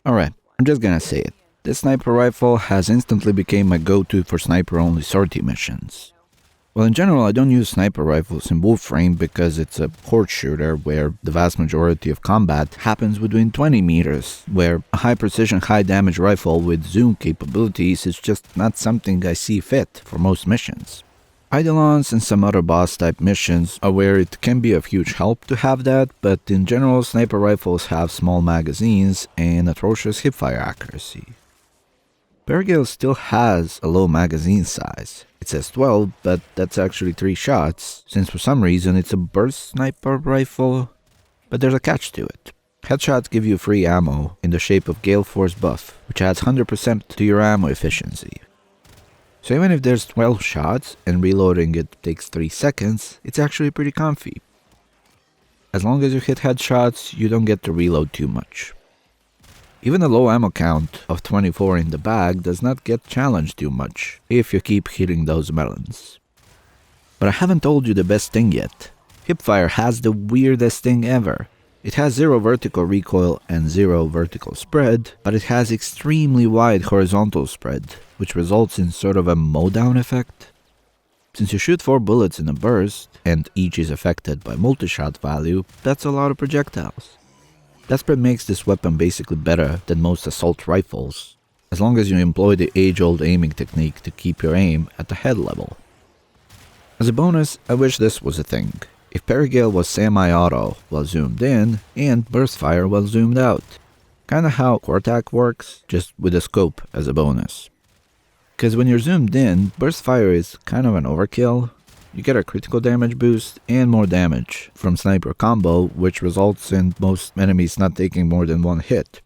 Alright, I'm just gonna say it. This sniper rifle has instantly become my go-to for sniper-only sortie missions. Well, in general, I don't use sniper rifles in warframe because it's a horde shooter where the vast majority of combat happens within 20 meters, where a high-precision, high-damage rifle with zoom capabilities is just not something I see fit for most missions. Eidolons and some other boss-type missions are where it can be of huge help to have that, but in general, sniper rifles have small magazines and atrocious hipfire accuracy. Perigale still has a low magazine size. It says 12, but that's actually 3 shots, since for some reason it's a burst sniper rifle. But there's a catch to it. Headshots give you free ammo in the shape of Gale Force buff, which adds 100% to your ammo efficiency. So even if there's 12 shots and reloading it takes 3 seconds, it's actually pretty comfy. As long as you hit headshots, you don't get to reload too much. Even a low ammo count of 24 in the bag does not get challenged too much if you keep hitting those melons. But I haven't told you the best thing yet. Hipfire has the weirdest thing ever. It has 0 vertical recoil and 0 vertical spread, but it has extremely wide horizontal spread, which results in sort of a mowdown effect. Since you shoot 4 bullets in a burst, and each is affected by multi-shot value, that's a lot of projectiles. That spread makes this weapon basically better than most assault rifles, as long as you employ the age-old aiming technique to keep your aim at the head level. As a bonus, I wish this was a thing. If Perigale was semi-auto while zoomed in, and burst fire while zoomed out. Kinda how Quartac works, just with a scope as a bonus. Because when you're zoomed in, burst fire is kind of an overkill. You get a critical damage boost and more damage from sniper combo, which results in most enemies not taking more than 1 hit.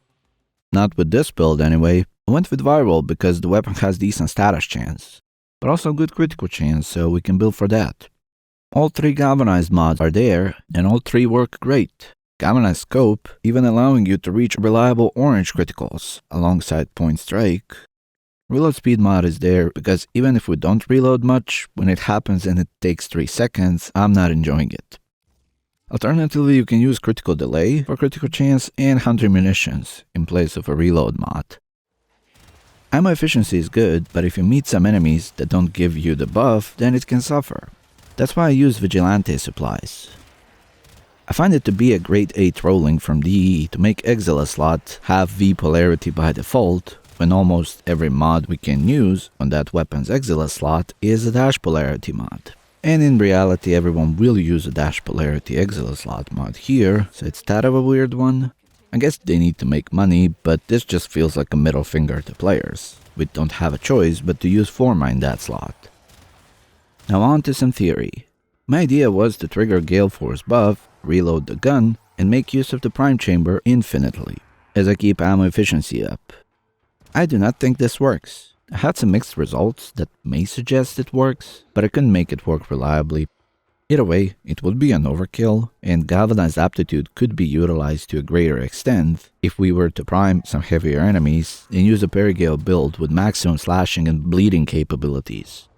Not with this build anyway. I went with viral because the weapon has decent status chance, but also good critical chance, so we can build for that. All 3 galvanized mods are there, and all 3 work great. Galvanized scope, even allowing you to reach reliable orange criticals alongside point strike. Reload speed mod is there because even if we don't reload much, when it happens and it takes 3 seconds, I'm not enjoying it. Alternatively, you can use critical delay for critical chance and hunter munitions in place of a reload mod. Ammo efficiency is good, but if you meet some enemies that don't give you the buff, then it can suffer. That's why I use Vigilante supplies. I find it to be a great A trolling from DE to make Exila slot have V polarity by default, when almost every mod we can use on that weapon's Exila slot is a dash polarity mod. And in reality everyone will use a dash polarity Exila slot mod here, so it's that of a weird one. I guess they need to make money, but this just feels like a middle finger to players. We don't have a choice but to use Forma in that slot. Now on to some theory. My idea was to trigger Gale Force buff, reload the gun, and make use of the prime chamber infinitely, as I keep ammo efficiency up. I do not think this works. I had some mixed results that may suggest it works, but I couldn't make it work reliably. Either way, it would be an overkill, and galvanized aptitude could be utilized to a greater extent if we were to prime some heavier enemies and use a Perigale build with maximum slashing and bleeding capabilities.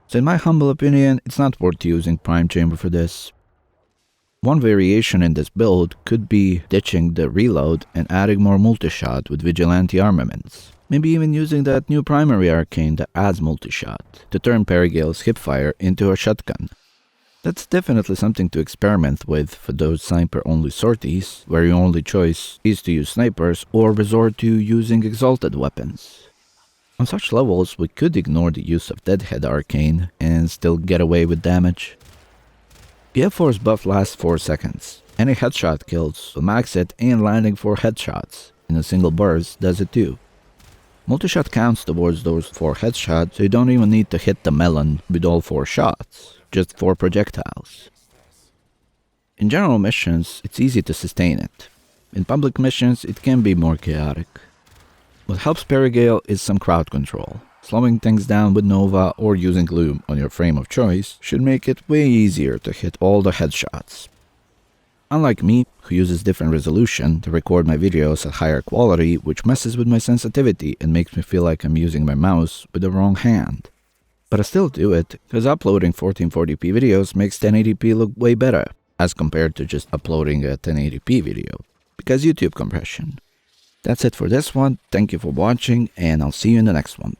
So in my humble opinion, it's not worth using Prime Chamber for this. One variation in this build could be ditching the reload and adding more multi-shot with Vigilante armaments. Maybe even using that new primary arcane that adds multi-shot to turn Perigale's hipfire into a shotgun. That's definitely something to experiment with for those sniper-only sorties, where your only choice is to use snipers or resort to using exalted weapons. On such levels, we could ignore the use of Deadhead Arcane and still get away with damage. Gale Force buff lasts 4 seconds. Any headshot kills will max it, and landing 4 headshots in a single burst does it too. Multi-shot counts towards those 4 headshots, so you don't even need to hit the melon with all 4 shots, just 4 projectiles. In general missions, it's easy to sustain it. In public missions, it can be more chaotic. What helps Perigale is some crowd control. Slowing things down with Nova or using Loom on your frame of choice should make it way easier to hit all the headshots. Unlike me, who uses different resolution to record my videos at higher quality, which messes with my sensitivity and makes me feel like I'm using my mouse with the wrong hand. But I still do it, because uploading 1440p videos makes 1080p look way better, as compared to just uploading a 1080p video, because YouTube compression. That's it for this one. Thank you for watching, and I'll see you in the next one.